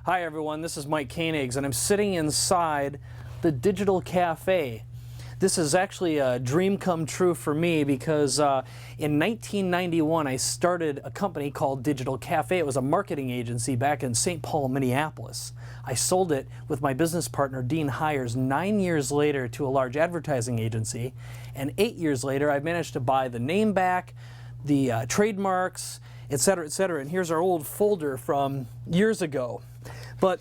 Hi everyone, this is Mike Koenigs and I'm sitting inside the Digital Cafe. This is actually a dream come true for me because in 1991 I started a company called Digital Cafe. It was a marketing agency back in St. Paul, Minneapolis. I sold it with my business partner Dean Hires 9 years later to a large advertising agency, and 8 years later I managed to buy the name back, the trademarks, etc., etc. And here's our old folder from years ago. But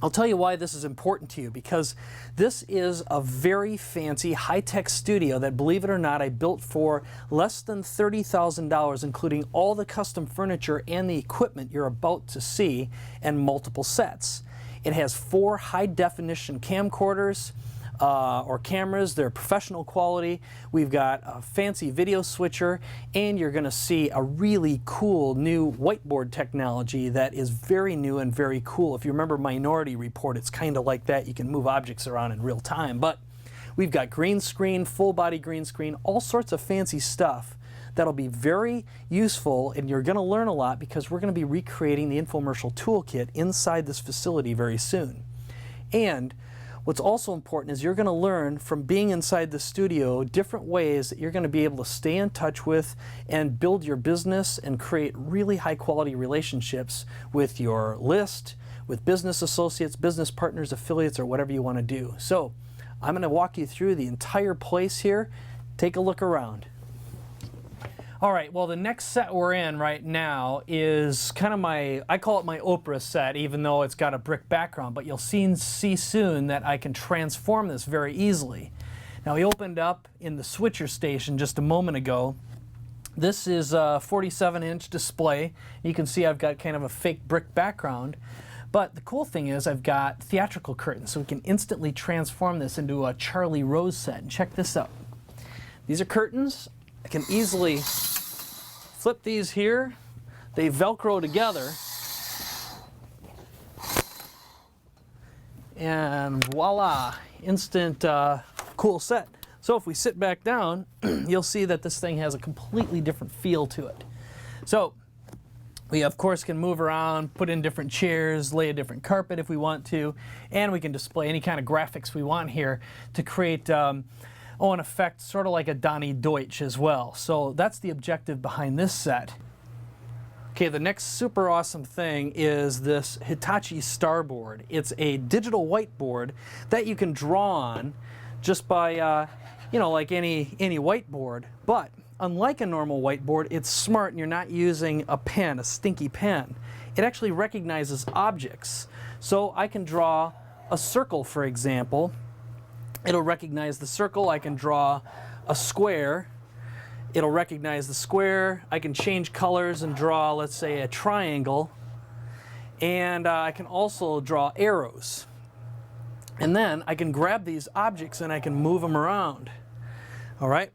I'll tell you why this is important to you, because this is a very fancy high-tech studio that, believe it or not, I built for less than $30,000, including all the custom furniture and the equipment you're about to see, and multiple sets. It has 4 high-definition camcorders, or cameras. They're professional quality. We've got a fancy video switcher, and you're going to see a really cool new whiteboard technology that is very new and very cool. If you remember Minority Report, it's kind of like that. You can move objects around in real time. But we've got green screen, full body green screen, all sorts of fancy stuff that'll be very useful, and you're going to learn a lot because we're going to be recreating the infomercial toolkit inside this facility very soon. And what's also important is you're going to learn from being inside the studio different ways that you're going to be able to stay in touch with and build your business and create really high quality relationships with your list, with business associates, business partners, affiliates, or whatever you want to do. So I'm going to walk you through the entire place here. Take a look around. All right, well, the next set we're in right now is kind of I call it my Oprah set, even though it's got a brick background, but you'll see soon that I can transform this very easily. Now, we opened up in the switcher station just a moment ago. This is a 47-inch display. You can see I've got kind of a fake brick background, but the cool thing is I've got theatrical curtains, so we can instantly transform this into a Charlie Rose set. And check this out. These are curtains. I can easily flip these here. They Velcro together. And voila, instant cool set. So if we sit back down, you'll see that this thing has a completely different feel to it. So we of course can move around, put in different chairs, lay a different carpet if we want to, and we can display any kind of graphics we want here to create an effect sort of like a Donnie Deutsch as well. So that's the objective behind this set. Okay, the next super awesome thing is this Hitachi Starboard. It's a digital whiteboard that you can draw on just by, like any whiteboard. But unlike a normal whiteboard, it's smart and you're not using a pen, a stinky pen. It actually recognizes objects. So I can draw a circle, for example. It'll recognize the circle. I can draw a square. It'll recognize the square. I can change colors and draw, let's say, a triangle. And I can also draw arrows. And then I can grab these objects and I can move them around. All right?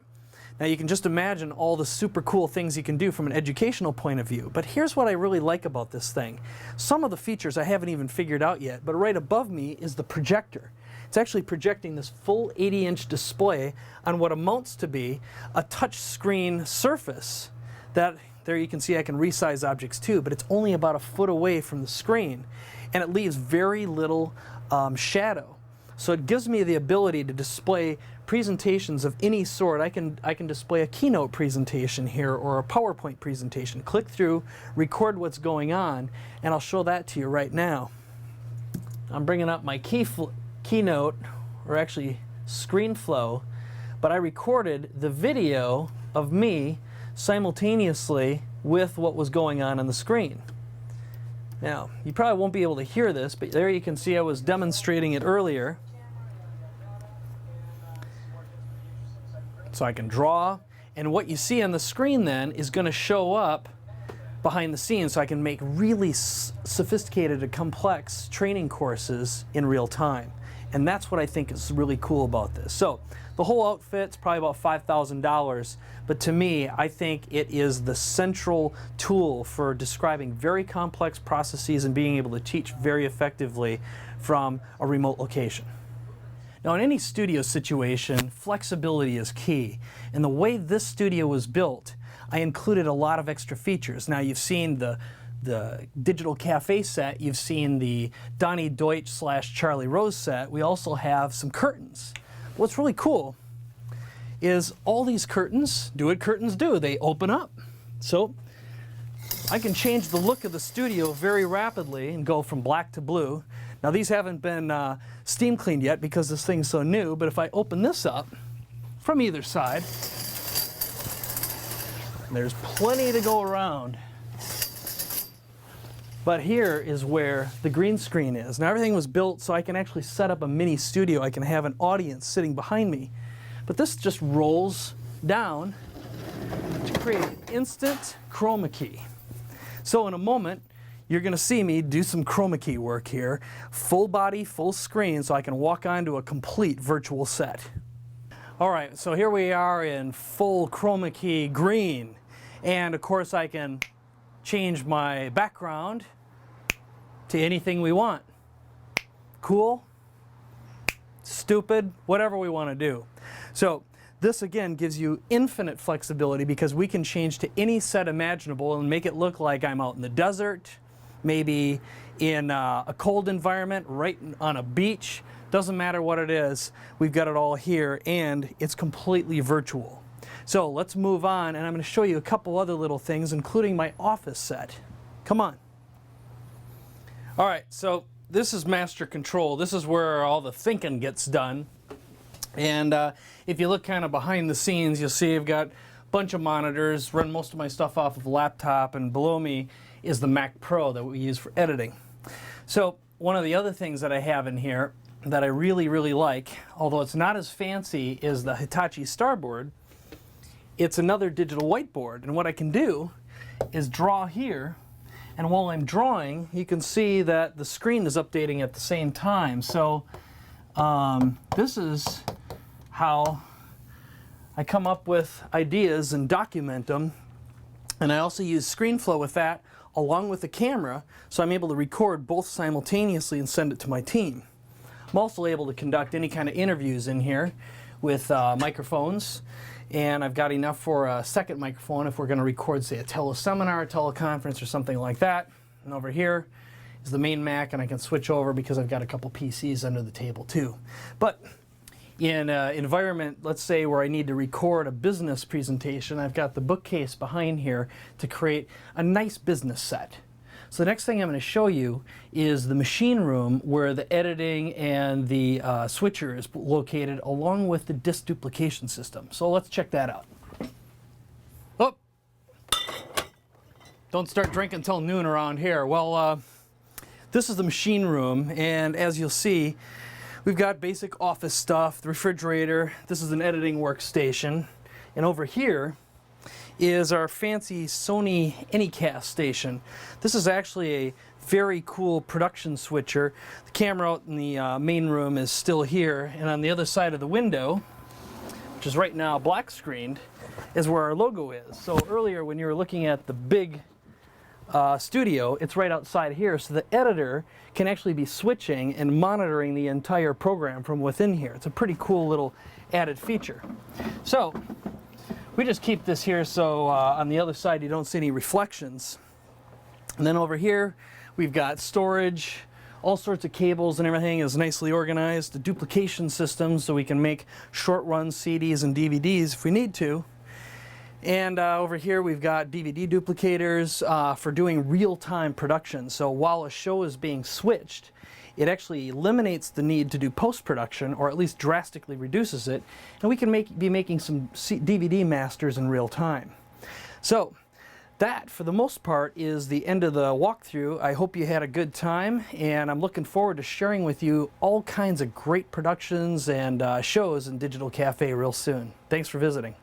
Now you can just imagine all the super cool things you can do from an educational point of view. But here's what I really like about this thing. Some of the features I haven't even figured out yet, but right above me is the projector. It's actually projecting this full 80-inch display on what amounts to be a touch screen surface that, there you can see I can resize objects too, but it's only about a foot away from the screen, and it leaves very little shadow. So it gives me the ability to display presentations of any sort. I can display a keynote presentation here or a PowerPoint presentation. Click through, record what's going on, and I'll show that to you right now. I'm bringing up my keynote, or actually ScreenFlow, but I recorded the video of me simultaneously with what was going on the screen. Now, you probably won't be able to hear this, but there you can see I was demonstrating it earlier. So I can draw, and what you see on the screen then is going to show up behind the scenes, so I can make really sophisticated and complex training courses in real time. And that's what I think is really cool about this. So the whole outfit's probably about $5,000, but to me, I think it is the central tool for describing very complex processes and being able to teach very effectively from a remote location. Now, in any studio situation, flexibility is key. And the way this studio was built, I included a lot of extra features. Now, you've seen the the Digital Cafe set, you've seen the Donnie Deutsch / Charlie Rose set. We also have some curtains. What's really cool is all these curtains do what curtains do. They open up. So I can change the look of the studio very rapidly and go from black to blue. Now these haven't been steam cleaned yet because this thing's so new, but if I open this up from either side, there's plenty to go around. But here is where the green screen is. Now everything was built so I can actually set up a mini studio. I can have an audience sitting behind me. But this just rolls down to create instant chroma key. So in a moment, you're going to see me do some chroma key work here. Full body, full screen, so I can walk onto a complete virtual set. All right, so here we are in full chroma key green. And of course I can change my background to anything we want. Cool, stupid, whatever we want to do. So this again gives you infinite flexibility because we can change to any set imaginable and make it look like I'm out in the desert, maybe in a cold environment, right on a beach. Doesn't matter what it is, we've got it all here and it's completely virtual. So let's move on, and I'm going to show you a couple other little things, including my office set. Come on. All right, so this is master control. This is where all the thinking gets done. And if you look kind of behind the scenes, you'll see I've got a bunch of monitors, run most of my stuff off of a laptop, and below me is the Mac Pro that we use for editing. So one of the other things that I have in here that I really like, although it's not as fancy as the Hitachi Starboard, it's another digital whiteboard. And what I can do is draw here, and while I'm drawing, you can see that the screen is updating at the same time. So this is how I come up with ideas and document them. And I also use ScreenFlow with that, along with the camera, so I'm able to record both simultaneously and send it to my team. I'm also able to conduct any kind of interviews in here with microphones, and I've got enough for a second microphone if we're going to record, say, a teleseminar, a teleconference, or something like that. And over here is the main Mac, and I can switch over because I've got a couple PCs under the table too. But in an environment, let's say, where I need to record a business presentation, I've got the bookcase behind here to create a nice business set. So the next thing I'm going to show you is the machine room where the editing and the switcher is located, along with the disk duplication system. So let's check that out. Oh, don't start drinking until noon around here. Well, this is the machine room, and as you'll see, we've got basic office stuff, the refrigerator. This is an editing workstation, and over here is our fancy Sony Anycast station. This is actually a very cool production switcher. The camera out in the main room is still here, and on the other side of the window, which is right now black screened, is where our logo is. So earlier when you were looking at the big studio, it's right outside here, so the editor can actually be switching and monitoring the entire program from within here. It's a pretty cool little added feature. So we just keep this here so on the other side you don't see any reflections. And then over here we've got storage, all sorts of cables and everything is nicely organized. The duplication system so we can make short run CDs and DVDs if we need to. And over here we've got DVD duplicators for doing real-time production. So while a show is being switched, it actually eliminates the need to do post-production, or at least drastically reduces it, and we can be making some DVD masters in real time. So that, for the most part, is the end of the walkthrough. I hope you had a good time, and I'm looking forward to sharing with you all kinds of great productions and shows in Digital Cafe real soon. Thanks for visiting.